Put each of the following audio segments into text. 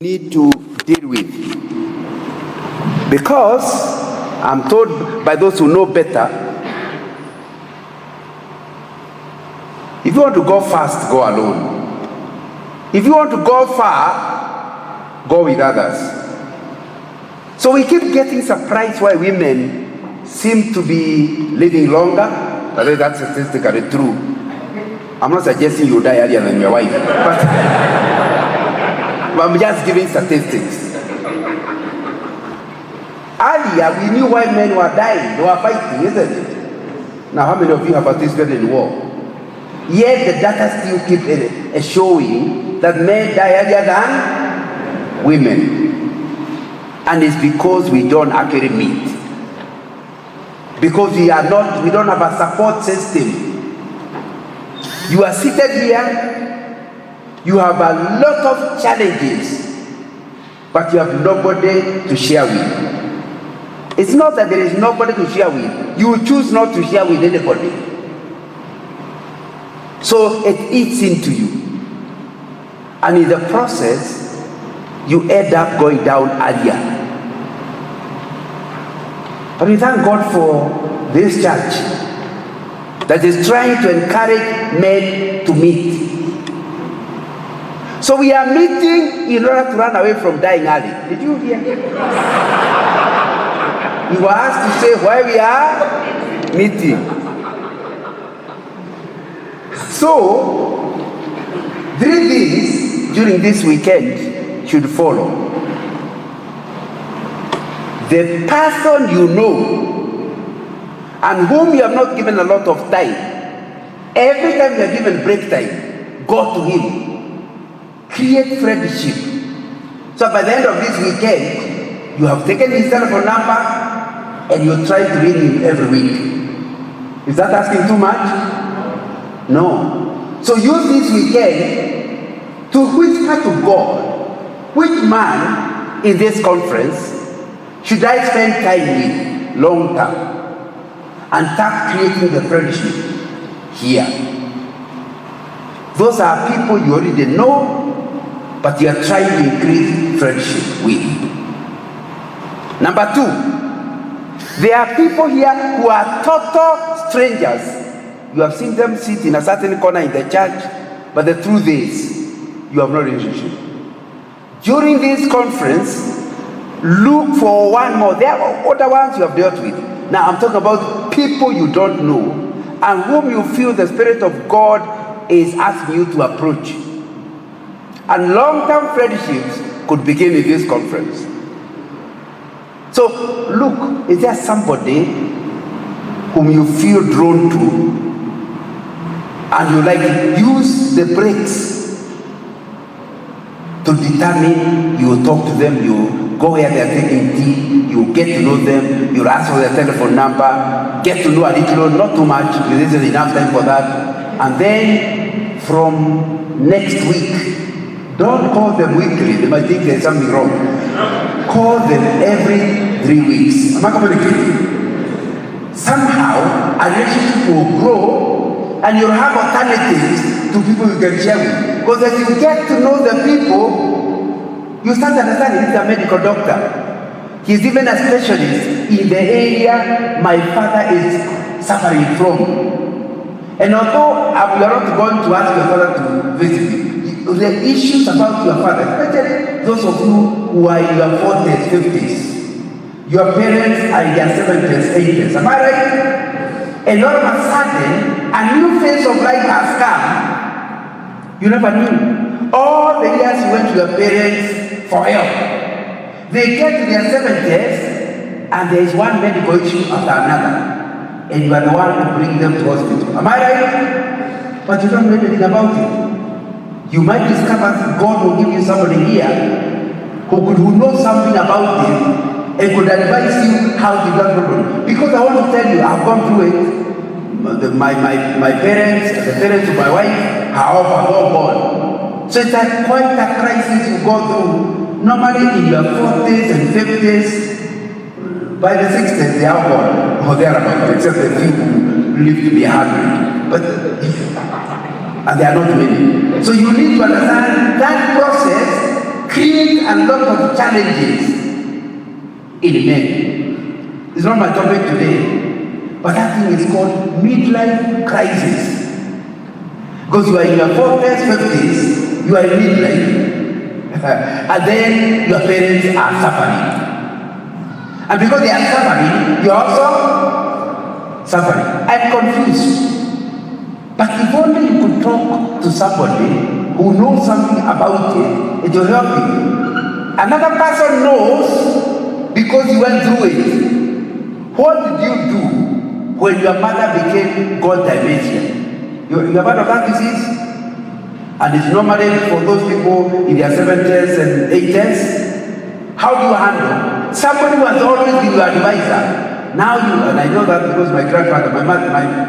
need to deal with, because I'm told by those who know better, if you want to go fast, go alone. If you want to go far, go with others. So we keep getting surprised why women seem to be living longer. But that's statistically true. I'm not suggesting you die earlier than your wife, but I'm just giving statistics. Earlier, we knew why men were dying. They were fighting, isn't it? Now, how many of you have participated in war? Yet the data still keep showing that men die earlier than women. And it's because we don't actually meet. Because we don't have a support system. You are seated here. You have a lot of challenges, but you have nobody to share with. It's not that there is nobody to share with. You choose not to share with anybody. So it eats into you. And in the process, you end up going down earlier. But we thank God for this church that is trying to encourage men to meet. So we are meeting in order to run away from dying early. Did you hear? We were asked to say why we are meeting. So, 3 things during this weekend should follow. The person you know and whom you have not given a lot of time, every time you are given break time, go to him. Create friendship. So by the end of this weekend, you have taken his telephone number and you try to ring him every week. Is that asking too much? No. So use this weekend to whisper to God, which man in this conference should I spend time with long term, and start creating the friendship here. Those are people you already know, but you are trying to increase friendship with. Number 2, there are people here who are total strangers. You have seen them sit in a certain corner in the church, but the truth is, you have no relationship. During this conference, look for one more. There are other ones you have dealt with. Now I'm talking about people you don't know and whom you feel the Spirit of God is asking you to approach. And long-term friendships could begin in this conference. So, look, is there somebody whom you feel drawn to and you like use the breaks to determine, you will talk to them, you go where they are taking tea, you get to know them, you ask for their telephone number, get to know a little, not too much, because this is enough time for that. And then from next week, don't call them weekly, they might think there's something wrong. Call them every 3 weeks. Am I communicating? Somehow, a relationship will grow and you'll have alternatives to people you can share with. Because as you get to know the people, you start understanding he's a medical doctor. He's even a specialist in the area my father is suffering from. And although we are not going to ask your father to visit him, the issues about your father, especially those of you who are in your 40s, 50s, your parents are in their 70s, 80s. Am I right? And all of a sudden, a new phase of life has come. You never knew. All the years you went to your parents for help. They get to their 70s, and there is one medical issue after another. And you are the one to bring them to hospital. Am I right? But you don't know anything about it. You might discover God will give you somebody here who knows something about it and could advise you how to get problem. Because I want to tell you, I've gone through it. My parents, the parents of my wife, are all gone. So it's quite a crisis you go through. Normally in your 40s and 50s, by the 60s they are gone, or thereabouts, except the few who live to be 100. But and they are not many. So you need to understand that process create a lot of challenges in men. It's not my topic today, but that thing is called midlife crisis. Because you are in your 40s, 50s, you are in midlife, and then your parents are suffering. And because they are suffering, you are also suffering. I'm confused. But if only you could talk to somebody who knows something about it, it will help you. Another person knows because you went through it. What did you do when your mother became God dementia? You have heard of that disease? And it's normally for those people in their 70s and 80s. How do you handle? Somebody who has always been your advisor. Now you, and I know that because my grandfather,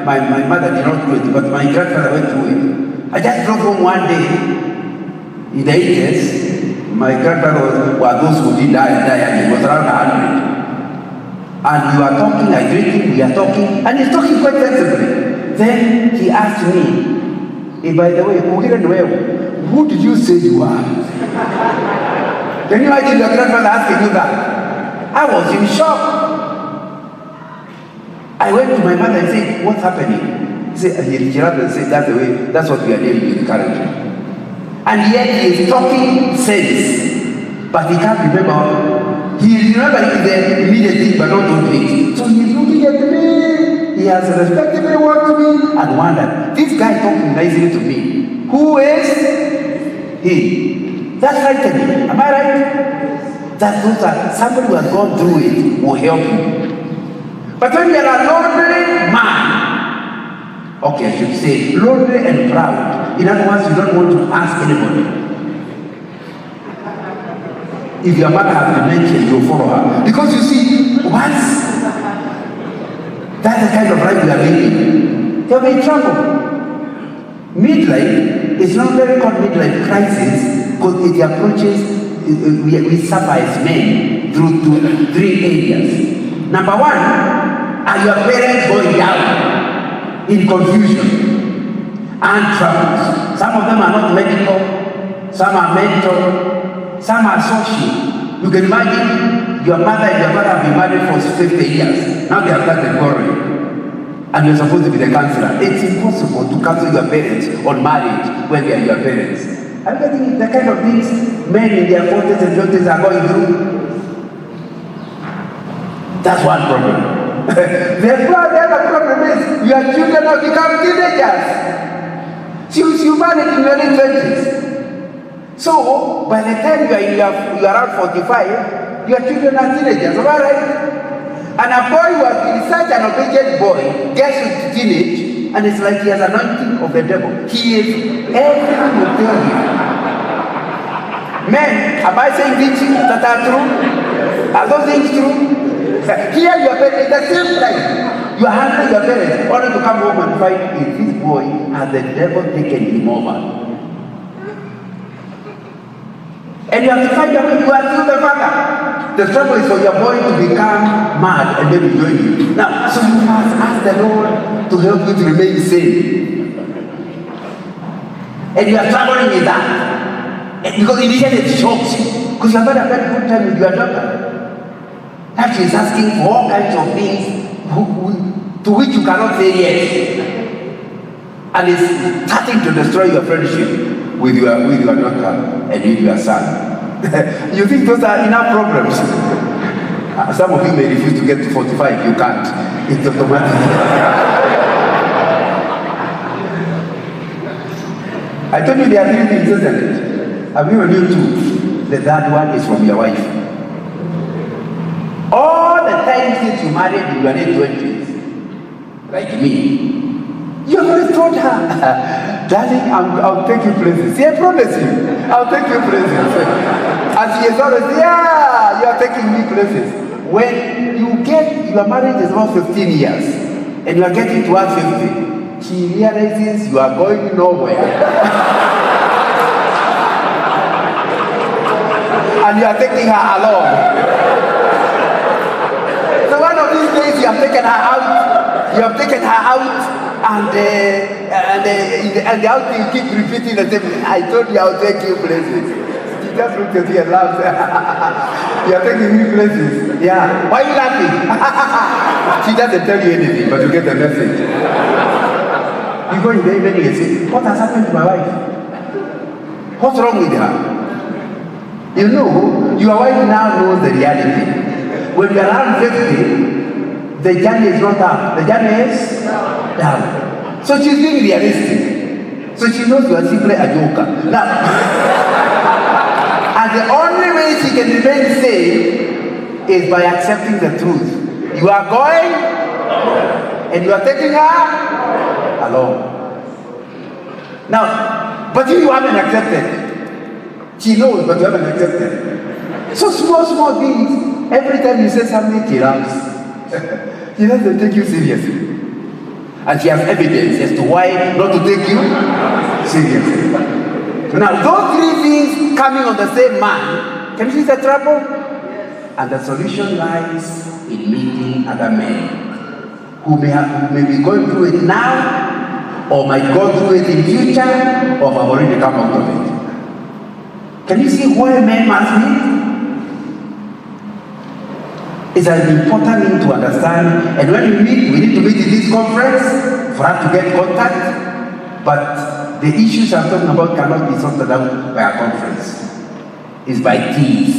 my mother did not do it, but my grandfather went through it. I just drove home one day in the 80s. My grandfather was those who did die, and he was around 100. And we were talking, I greet him, we are talking, and he's talking quite sensibly. Then he asked me, hey, by the way, who did you say you are? Can you imagine your grandfather asking you that? I was in shock. I went to my mother and said, what's happening? He said, that's the way, that's what we are dealing with currently. And yet he is talking sense, but he can't remember. He remembers the immediate thing, but not those things. So he's looking at me, he has respectively watched me, and wondered, this guy talking nicely to me, who is he? That's frightening. Am I right? That those are somebody who has gone through it will help you. But when you are a lonely man, okay, I should say lonely and proud. In other words, you don't want to ask anybody. If your mother has dementia, you follow her. Because you see, once that's the kind of life you are living, you'll be in trouble. Midlife is not very called midlife crisis because it approaches, we suffer as men through 3 areas. Number 1, are your parents going down in confusion and troubles? Some of them are not medical, some are mental, some are social. You can imagine your mother and your father have been married for 50 years. Now they have started quarreling. And you're supposed to be the counselor. It's impossible to counsel your parents on marriage when they are your parents. I think the kind of things men in their 40s and 50s are going through. That's one problem. The other problem is your children have become teenagers. You married in your 20s. So, by the time you are around 45, your children are teenagers, am I right? And a boy who has been such an obedient boy gets to teenage, and it's like he has anointing of the devil. He is, everyone will tell him. Men, am I saying things that are true? Are those things true? Here your parents, at the same time, you are handling your parents, only to come home and find if this boy has the devil taken him over. And you have to find out you are still the father. The trouble is for your boy to become mad and then join you. Now, so you must ask the Lord to help you to remain sane. And you are struggling with that. And because initially it shocks you. Because you have had a very good time with your daughter. Now she is asking for all kinds of things to which you cannot say yes. And it's starting to destroy your friendship with your daughter and with your son. You think those are enough problems? Some of you may refuse to get to 45. You can't. It's automatic. I told you there are 3 things, isn't it? Have you knew 2? The third one is from your wife. All the time since you married in your late 20s, like me, you always told her, darling, I'll take you places. See, I promise you, I'll take you places. And she is always, yeah, you are taking me places. When you get, your marriage is about 15 years, and you are getting towards 50, she realizes you are going nowhere. And you are taking her along. So one of these days you have taken her out, and the outing keep repeating the same thing. I told you I'll take you places. just looked at you and laughed. You are taking me places. Yeah. Why are you laughing? She doesn't tell you anything, but you get the message. You go in the evening and say, what has happened to my wife? What's wrong with her? You know, your wife now knows the reality. When you are around 50, the journey is not up. The journey is down. So she's being realistic. So she knows you are simply a joker. Now, and the only way she can remain safe is by accepting the truth. You are going, and you are taking her along. Now, but you haven't accepted. She knows, but you haven't accepted. So small things. Every time you say something, she laughs. She doesn't take you seriously. And she has evidence as to why not to take you seriously. Now, those three things coming on the same man, can you see the trouble? And the solution lies in meeting other men who may be going through it now, or might go through it in future, or have already come out of it. Can you see why men must meet? It's an important thing to understand. And when we meet, we need to meet in this conference for us to get contact. But the issues I'm talking about cannot be sorted out by a conference. It's by teas.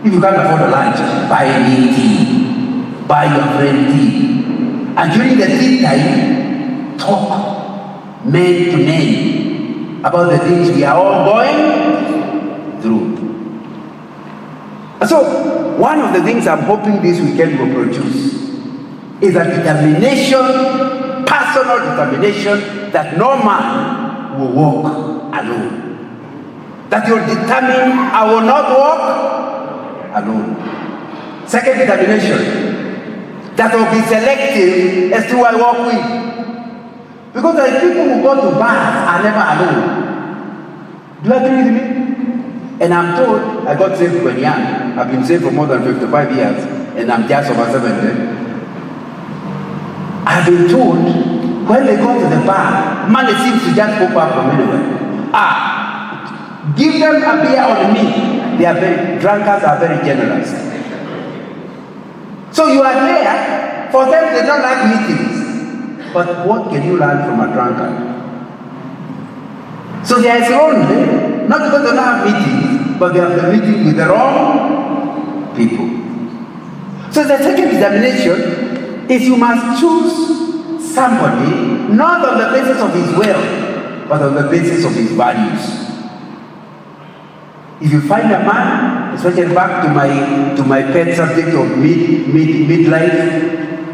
If you can't afford a lunch, buy me tea. Buy your friend tea. And during the tea time, talk men to men about the things we are all going through. So, one of the things I'm hoping this weekend will produce is a determination, personal determination, that no man will walk alone. That you'll determine, I will not walk alone. Second determination, that will be selective as to who I walk with. Because there are people who go to bars are never alone. Do you agree with me? And I'm told, I got saved when young. I've been saved for more than 55 years, and I'm just over 70. I've been told, when they go to the bar, money seems to just pop up from anywhere. Give them a beer on me. Drunkards are very generous. So you are there, for them they don't like meetings. But what can you learn from a drunkard? So they are lonely, not because they don't have meetings, but they have the meeting with the wrong people. So the second examination is you must choose somebody not on the basis of his wealth, but on the basis of his values. If you find a man, especially back to my pet subject of midlife,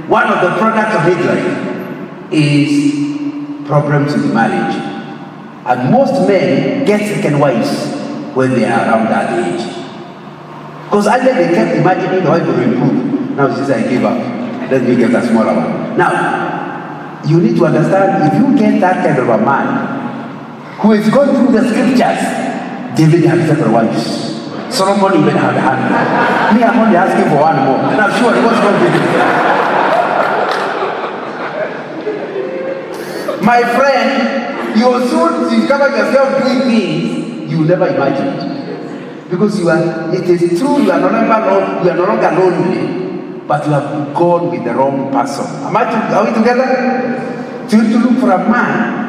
one of the products of midlife is problems with marriage. And most men get second wives when they are around that age. Because earlier they kept imagining the wife will improve. Now she says, I give up. Let me get a smaller one. Now, you need to understand, if you get that kind of a man who is going through the scriptures, David had several wives. Solomon even had a hand. Me, I'm only asking for one more. And I'm sure it was not David. My friend, you will soon discover yourself doing things you never imagined. Because it is true, you are no longer lonely, but you have gone with the wrong person. Are we together? So you need to look for a man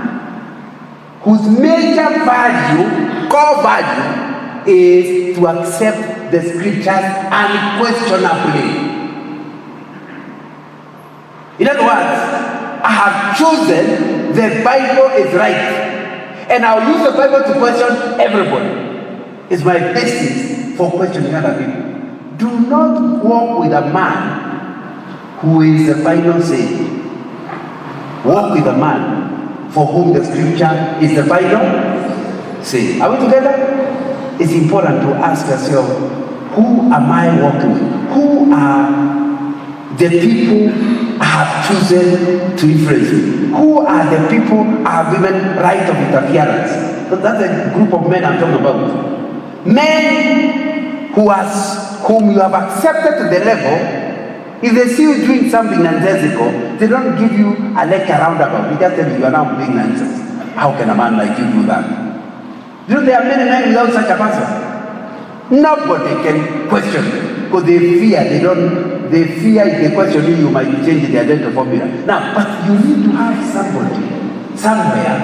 whose major value, core value, is to accept the scriptures unquestionably. In other words, I have chosen the Bible is right, and I'll use the Bible to question everybody. It's my basis for questioning other people. Do not walk with a man who is the final say. Walk with a man for whom the scripture is the final say. Are we together? It's important to ask yourself, who am I walking with? Who are the people I have chosen to influence me? Who are the people I have given right of interference? So that's a group of men I'm talking about. Men whom you have accepted to the level, if they see you doing something nonsensical, they don't give you a lecture roundabout. They just tell you are now doing nonsense. How can a man like you do that? You know, there are many men without such a person. Nobody can question them because they fear. They fear if they question you might change the identity formula. Now, but you need to have somebody somewhere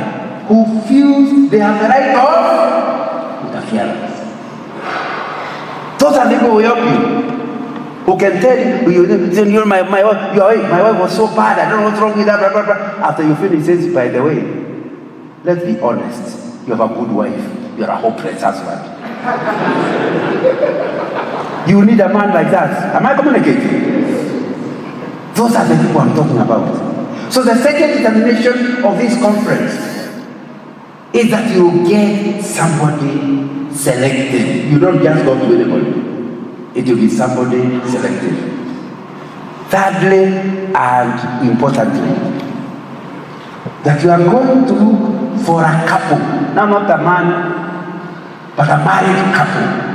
who feels they have the right of interference. Those are people who help you, who can tell you, my wife was so bad, I don't know what's wrong with her, blah, blah, blah. After you finish, he says, by the way, let's be honest, you have a good wife, you're a hopeless husband. You need a man like that. Am I communicating? Those are the people I'm talking about. So the second determination of this conference is that you get somebody selected. You don't just go to anybody. It will be somebody selected. Thirdly and importantly, that you are going to look for a couple. Now not a man, but a married couple.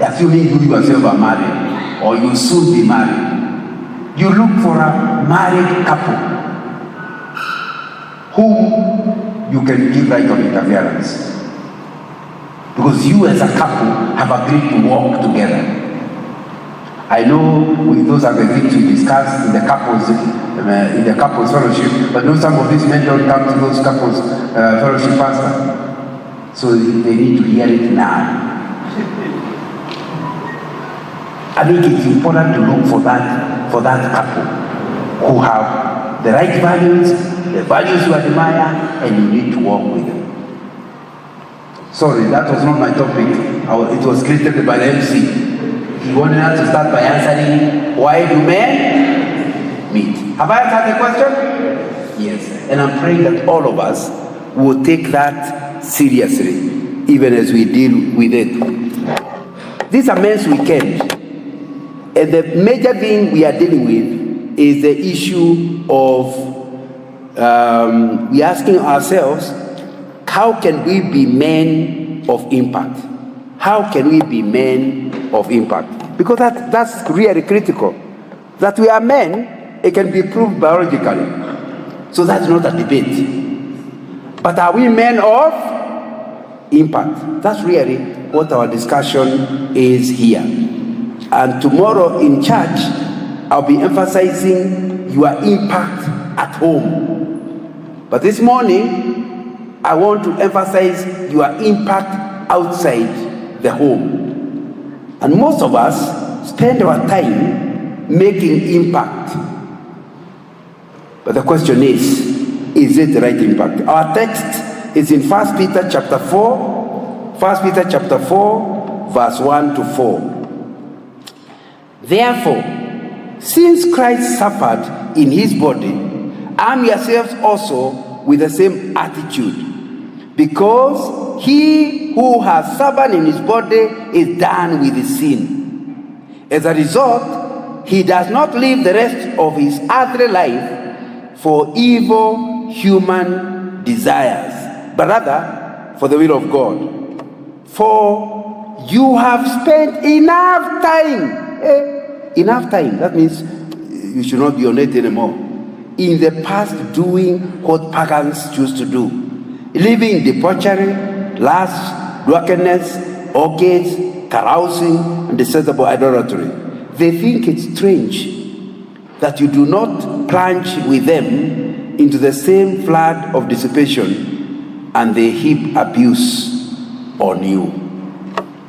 Assuming you yourself are married, or you soon be married. You look for a married couple whom you can give right of interference. Because you as a couple have agreed to walk together. I know those are the things we discuss in the couples fellowship, but some of these men don't come to those couples fellowship pastor. So they need to hear it now. I think it's important to look for that couple who have the right values, the values you admire, and you need to walk with them. Sorry, that was not my topic. It was created by the MC. He wanted us to start by answering, why do men meet? Have I answered the question? Yes. And I'm praying that all of us will take that seriously, even as we deal with it. This is a men's weekend. And the major thing we are dealing with is the issue of we're asking ourselves, how can we be men of impact? How can we be men of impact? Because that's really critical. That we are men, it can be proved biologically. So that's not a debate. But are we men of impact? That's really what our discussion is here. And tomorrow in church, I'll be emphasizing your impact at home. But this morning, I want to emphasize your impact outside the home. And most of us spend our time making impact. But the question is it the right impact? Our text is in 1 Peter chapter 4, 1 Peter chapter 4, verse 1 to 4. Therefore, since Christ suffered in his body, arm yourselves also with the same attitude, because he who has suffered in his body is done with his sin. As a result, he does not live the rest of his earthly life for evil human desires, but rather for the will of God. For you have spent enough time. Enough time, that means you should not be on it anymore. In the past, doing what pagans choose to do, living debauchery, lust, drunkenness, orgies, carousing, and detestable idolatry. They think it's strange that you do not plunge with them into the same flood of dissipation, and they heap abuse on you.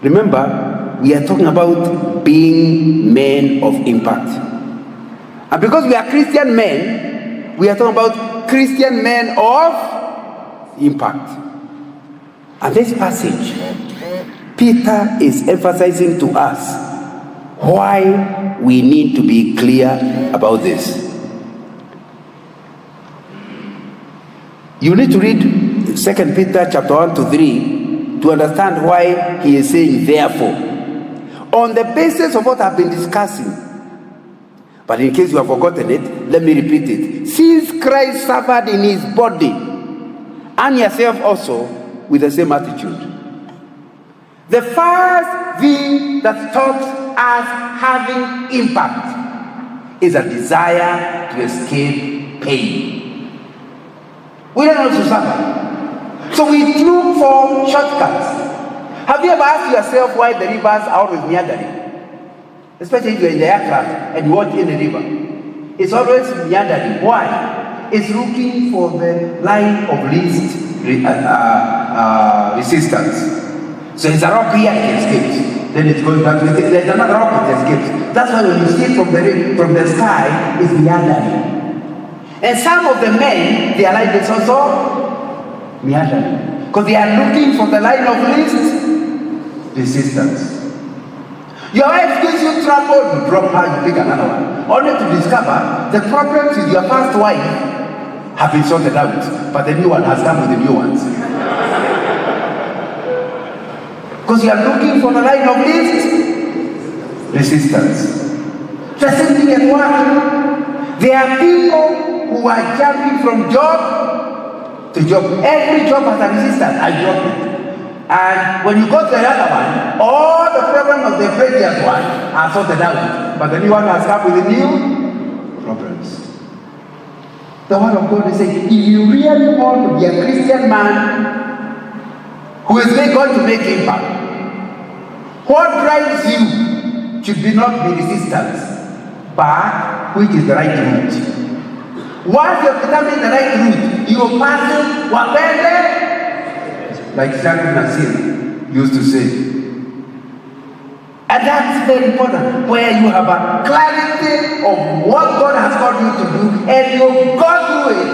Remember, we are talking about being men of impact. And because we are Christian men, we are talking about Christian men of impact. And this passage, Peter is emphasizing to us why we need to be clear about this. You need to read 2 Peter chapter 1 to 3 to understand why he is saying therefore. On the basis of what I've been discussing. But in case you have forgotten it, let me repeat it. Since Christ suffered in his body, arm yourself also with the same attitude. The first thing that stops us having impact is a desire to escape pain. We don't want to suffer. So we look for shortcuts. Have you ever asked yourself why the rivers are always meandering? Especially if you're in the aircraft and you watch in the river. It's always meandering. Why? It's looking for the line of least resistance. So it's a rock here, it escapes. Then it's going back to there's another rock, it escapes. That's why when you see it from the sky, it's meandering. And some of the men, their line is also meandering. Because they are looking for the line of least resistance. Your wife gives you trouble, you drop her, you pick another one. Only to discover the problems with your first wife have been sorted out, but the new one has come with the new ones. Because you are looking for the line of least resistance. The same thing at work. There are people who are jumping from job to job. Every job has a resistance. I drop it. And when you go to the other one, all the problems of the previous one are sorted out. But the new one has come with the new problems. The word of God is saying, if you really want to be a Christian man who is going to make impact, what drives you should be not the resistance, but which is the right route. Once you have determined the right route, you will pass it whatever, like Sharon Nasir used to say. And that's very important, where you have a clarity of what God has called you to do, and you go through it,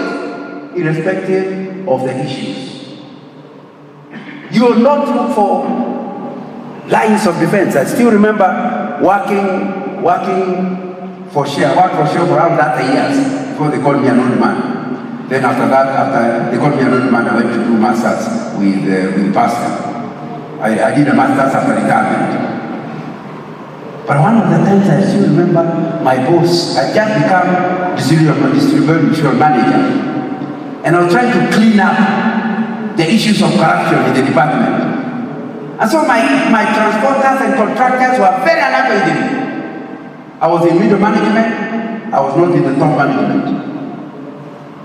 irrespective of the issues. You will not look for lines of defense. I still remember working for Share. I worked for Share for around 30 years before they called me an old man. Then after they called me an old man, I went to do masters with pastor. I did a masters after retirement. But one of the times I still remember my boss, I just become distribution manager. And I was trying to clean up the issues of corruption in the department. And so my transporters and contractors were very unhappy with me. I was in middle management, I was not in the top management.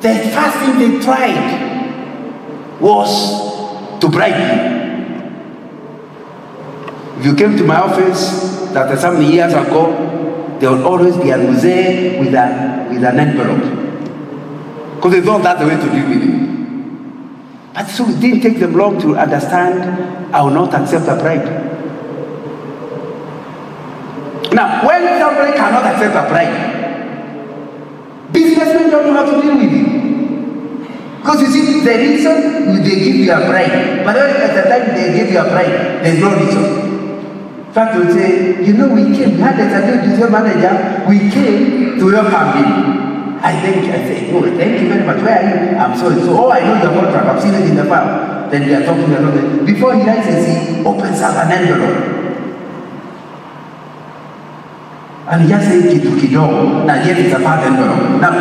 The first thing they tried was to bribe me. If you came to my office, that some years ago, there would always be a musée with an envelope. Because they thought that's the way to deal with it. But so it didn't take them long to understand I will not accept a bribe. Now, when somebody cannot accept a bribe, businessmen don't know how to deal with it. Because you see, the reason they give you a bribe, but at the time they give you a bribe, there's no reason. In fact, they would say, we came, we had a district manager, we came to welcome him. I say, oh, thank you very much. Where are you? I'm sorry. So, I know the contract. I've seen it in the file. Then they are talking about it. Before he writes he opens up an envelope. And he just says, kitu kidogo. Now, yet it's a fat envelope. Now,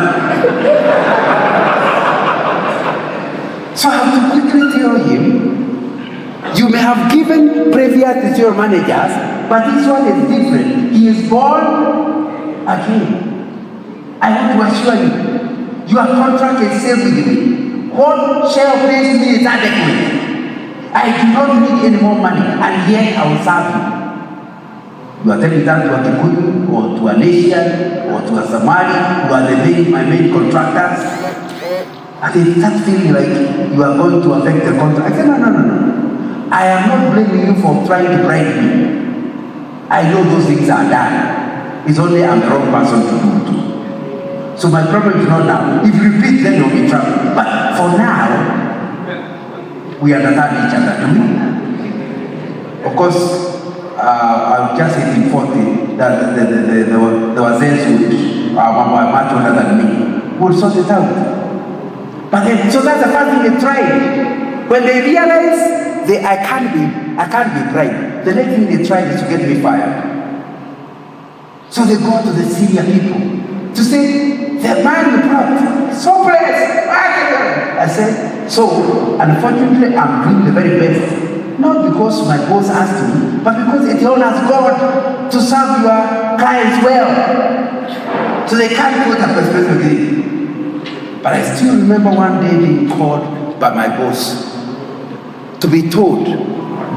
so I have to quickly tell him, you may have given previous district managers, but this one is different. He is born again. I want to assure you, your contract is safe with me. What Shell pays me is adequate. I do not need any more money, and yet I will serve you. You are telling that to a Kikuyu, or to a Asian, or to a Somali, who are my main contractors. And they start feeling like you are going to affect the contract. I said, no. I am not blaming you for trying to bribe me. I know those things are done. It's only I'm the wrong person to do it. So my problem is not now. If you repeat, then you'll be in trouble. But for now, we understand each other, do we? Of course, I'll just say in 40 that there was those who were much older than me. We'll sort it out. But then, so that's the first thing they tried. When they realize I can't be bribed, the next thing they tried is to get me fired. So they go to the senior people to say, the man you brought, so blessed. I said, so unfortunately I'm doing the very best. Not because my boss asked me, but because it honors God to serve your clients well. So they can't put up a special day. But I still remember one day being called by my boss to be told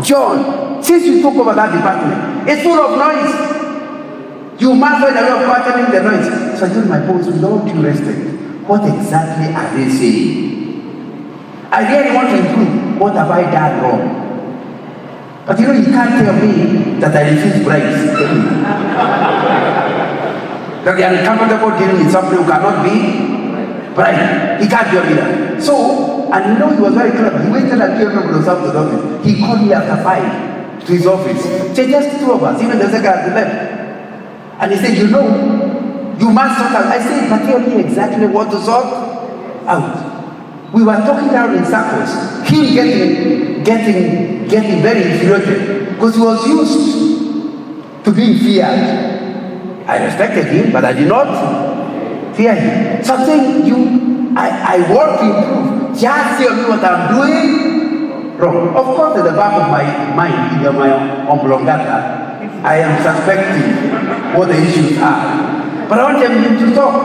John, since you took over that department, it's full of noise. You must find a way of quietening the noise. So I told my boss, with all due respect, what exactly are they saying? I really want to improve. What have I done wrong? But you can't tell me that I refuse bribes. That they are uncomfortable dealing with somebody who cannot be bribed. He can't tell me that. So, and he was very clever. He waited until everybody was out of the office. He called me after 5 to his office. Said, just 2 of us, even the second at the left. And he said, you must sort out. I said, but tell me exactly what to sort out. We were talking out in circles. Him getting very infuriated because he was used to being feared. I respected him, but I did not fear him. So I'm saying, I want to improve. Just tell me what I'm doing wrong. Of course, at the back of my mind, in my oblongata, I am suspecting what the issues are. But I want him to talk.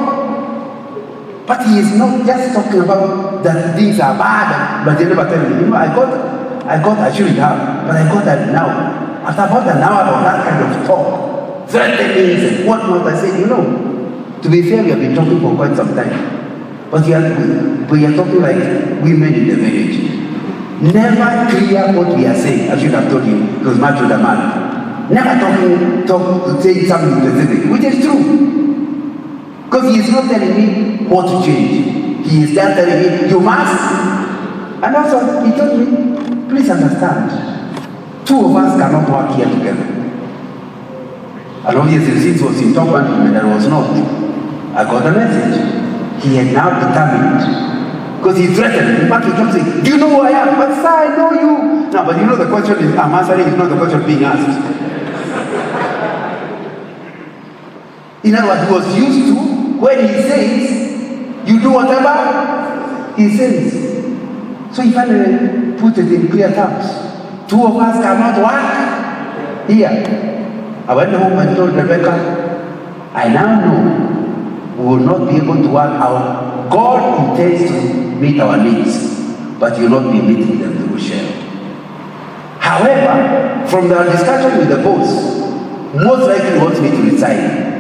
But he is not just talking about that things are bad, but they never tell me. I shouldn't have, but I got that now. After about an hour of that kind of talk, threatenings and whatnot, I said, to be fair, we have been talking for quite some time. But we are talking like women in the village. Never clear what we are saying. I should have told you, because much with a man. Never saying something specific, which is true. Because he is not telling me what to change. He is just telling me, you must. And also, he told me, please understand, 2 of us cannot work here together. And obviously, since it was in top management, there was not. I got a message. He had now determined, because he threatened. In fact, he kept saying, do you know who I am? But sir, I know you. No, but the question I'm answering is not the question being asked. In other words, he was used to, when he says, you do whatever he says. So he finally put it in clear terms. 2 of us cannot work here. I went home and told Rebecca, I now know we will not be able to work out. God intends to meet our needs, but you will not be meeting them through share. However, from the discussion with the boss, most likely wants me to resign.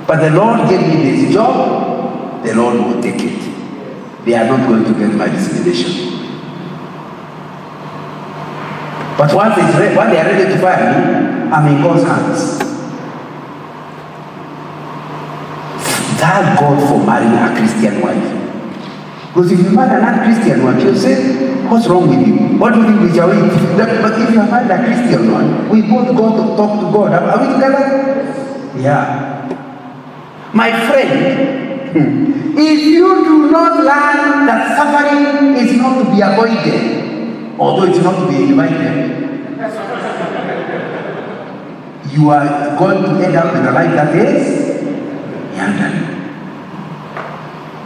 But the Lord gave me this job, the Lord will take it. They are not going to get my resignation. But once they are ready to fire me, I'm in God's hands. Thank God for marrying a Christian wife. Because if you marry a non-Christian one, you'll say, what's wrong with you? What do you think we shall eat? But if you find a Christian one, we both go to talk to God. Are we together? Yeah. My friend, if you do not learn that suffering is not to be avoided, although it's not to be invited, you are going to end up in a life that is younger.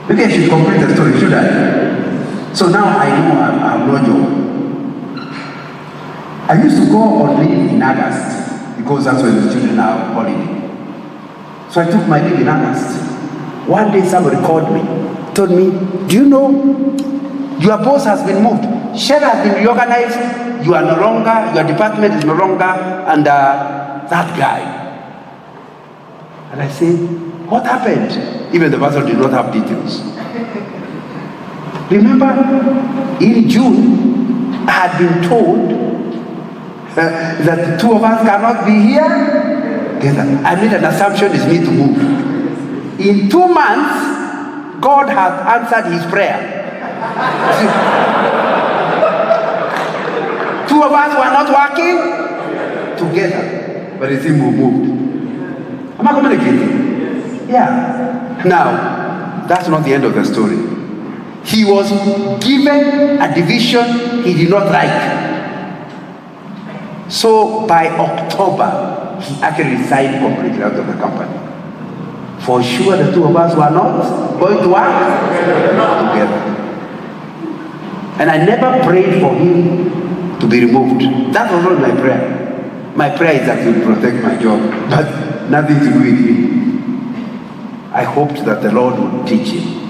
Maybe I should complete the story, should I? So now I know I have no job. I used to go on leave in August because that's when the children are on holiday. So I took my leave in August. One day somebody called me, told me, do you know your boss has been moved? Shell has been reorganized. You are no longer, your department is no longer under that guy. And I said, what happened? Even the person did not have details. Remember, in June, I had been told that the 2 of us cannot be here. I made an assumption it's me to move. In 2 months, God has answered his prayer. 2 of us were not working together, but it seemed we moved. Am I communicating? Yeah. Now, that's not the end of the story. He was given a division he did not like. So by October, he actually resigned completely out of the company. For sure, the 2 of us were not going to work together. And I never prayed for him to be removed. That was not my prayer. My prayer is that he will protect my job, but nothing to do with him. I hoped that the Lord would teach him